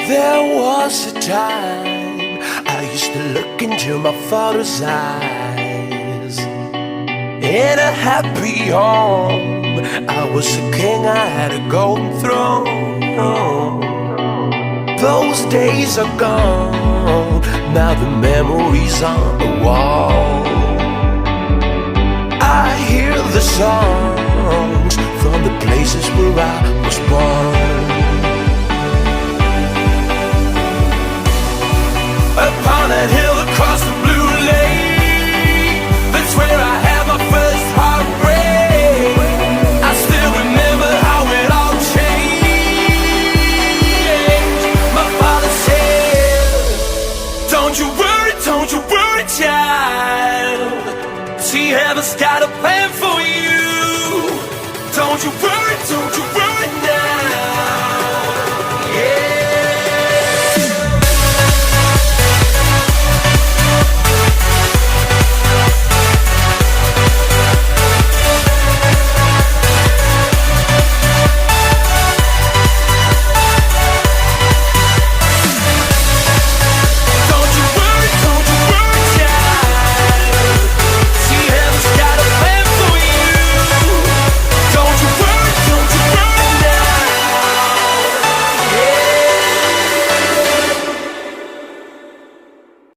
There was a time I used to look into my father's eyes. In a happy home, I was a king, I had a golden throne. Those days are gone, now the memories on the wall. I hear the songs from the places where I was born. Upon that hill